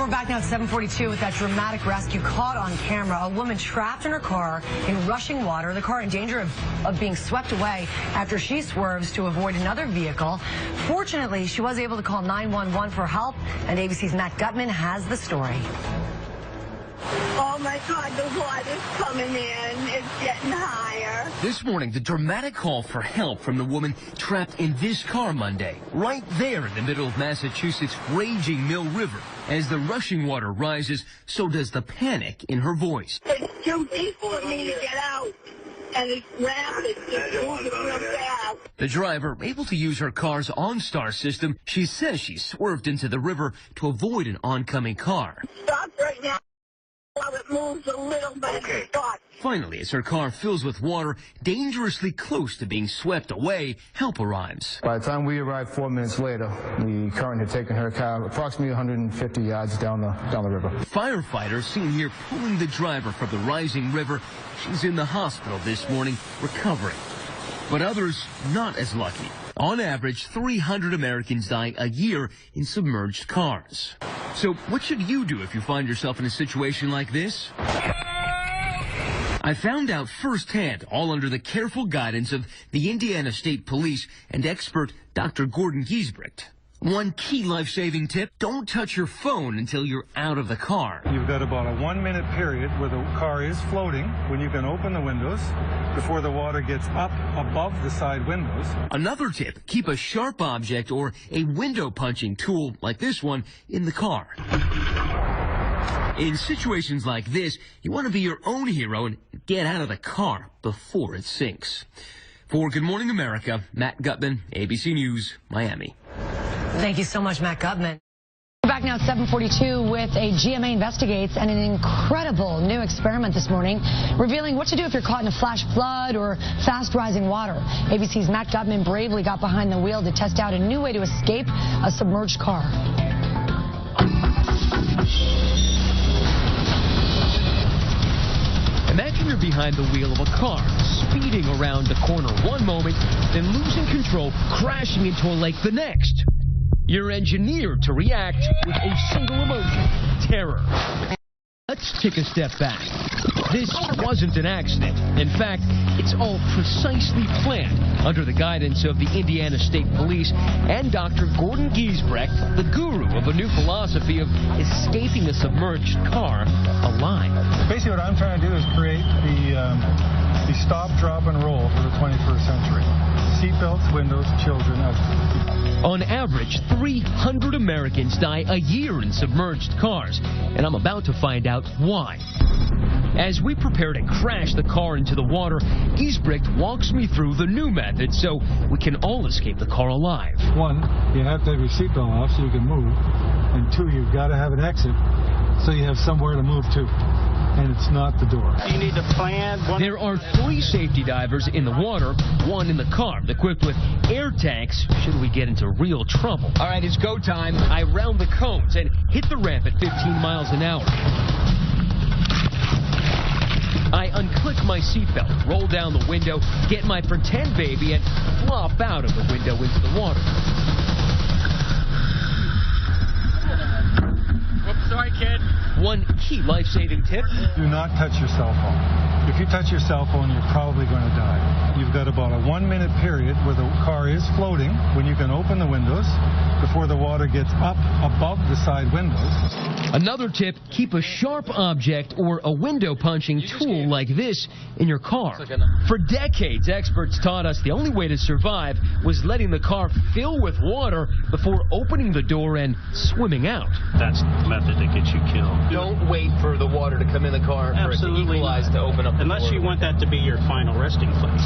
We're back now at 7:42 with that dramatic rescue caught on camera. A woman trapped in her car in rushing water. The car in danger of being swept away after she swerves to avoid another vehicle. Fortunately, she was able to call 911 for help, and ABC's Matt Gutman has the story. Oh my God, the water's coming in. It's getting higher. This morning, the dramatic call for help from the woman trapped in this car Monday, right there in the middle of Massachusetts' raging Mill River. As the rushing water rises, so does the panic in her voice. It's too deep for me to get out. And it's rapid. It's moving real fast. The driver, able to use her car's OnStar system, she says she swerved into the river to avoid an oncoming car. Stop right now. While it moves a little bit, it stops. Finally, as her car fills with water, dangerously close to being swept away, help arrives. By the time we arrived 4 minutes later, the current had taken her car approximately 150 yards down the river. Firefighters seen here pulling the driver from the rising river. She's in the hospital this morning, recovering. But others not as lucky. On average, 300 Americans die a year in submerged cars. So what should you do if you find yourself in a situation like this? I found out firsthand, all under the careful guidance of the Indiana State Police and expert Dr. Gordon Giesbrecht. One key life-saving tip, don't touch your phone until you're out of the car. You've got about a 1 minute period where the car is floating when you can open the windows before the water gets up above the side windows. Another tip, keep a sharp object or a window punching tool like this one in the car. In situations like this, you want to be your own hero and get out of the car before it sinks. For Good Morning America, Matt Gutman, ABC News, Miami. Thank you so much, Matt Gutman. We're back now at 7:42 with a GMA investigates and an incredible new experiment this morning, revealing what to do if you're caught in a flash flood or fast rising water. ABC's Matt Gutman bravely got behind the wheel to test out a new way to escape a submerged car. Imagine you're behind the wheel of a car, speeding around the corner one moment, then losing control, crashing into a lake the next. You're engineered to react with a single emotion, terror. Let's take a step back. This wasn't an accident. In fact, it's all precisely planned under the guidance of the Indiana State Police and Dr. Gordon Giesbrecht, the guru of a new philosophy of escaping a submerged car alive. Basically what I'm trying to do is create the stop, drop, and roll for the 21st century. Seatbelts, windows, children, On average, 300 Americans die a year in submerged cars, and I'm about to find out why. As we prepare to crash the car into the water, Giesbrecht walks me through the new method so we can all escape the car alive. One, you have to have your seatbelt off so you can move. And two, you've got to have an exit so you have somewhere to move to. And it's not the door. You need to plan. There are 3 safety divers in the water, 1 in the car, equipped with air tanks should we get into real trouble. All right, it's go time. I round the cones and hit the ramp at 15 miles an hour. I unclick my seatbelt, roll down the window, get my pretend baby, and flop out of the window into the water. Oops, sorry, kid. One key life-saving tip. Do not touch your cell phone. If you touch your cell phone, you're probably going to die. You've got about a 1 minute period where the car is floating when you can open the windows before the water gets up above the side windows. Another tip, keep a sharp object or a window punching tool like this in your car. For decades, experts taught us the only way to survive was letting the car fill with water before opening the door and swimming out. That's the method that gets you killed. Don't wait for the water to come in the car for it to equalize to open up the door. Unless you want that to be your final resting place.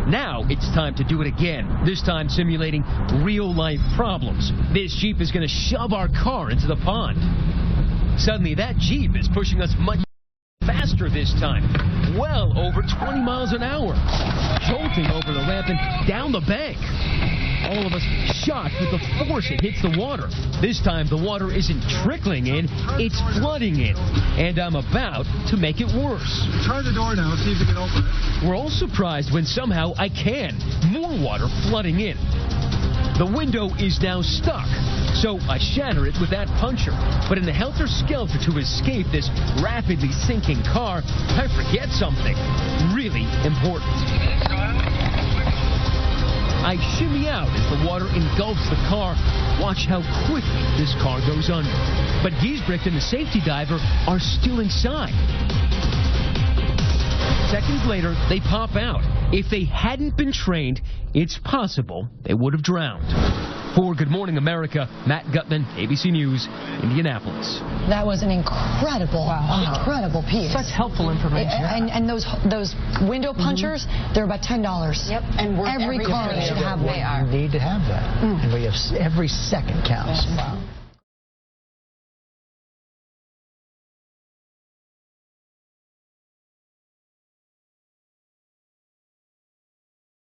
Now it's time to do it again, this time simulating real-life problems. This Jeep is going to shove our car into the pond. Suddenly, that Jeep is pushing us much faster this time, well over 20 miles an hour, jolting over the ramp and down the bank. All of us shocked with the force it hits the water. This time, the water isn't trickling in, it's flooding in. And I'm about to make it worse. Try the door now, see if you can open it. We're all surprised when somehow I can. More water flooding in. The window is now stuck, So I shatter it with that puncher. But in the helter-skelter to escape this rapidly sinking car, I forget something really important. I shimmy out as the water engulfs the car. Watch how quickly this car goes under. But Giesbrecht and the safety diver are still inside. Seconds later, they pop out. If they hadn't been trained, it's possible they would have drowned. For Good Morning America, Matt Gutman, ABC News, Indianapolis. That was an incredible piece. Such helpful information. And those window punchers, they're about $10. Yep. And every car should have one. They are. You need to have that. And we have every second counts. Wow.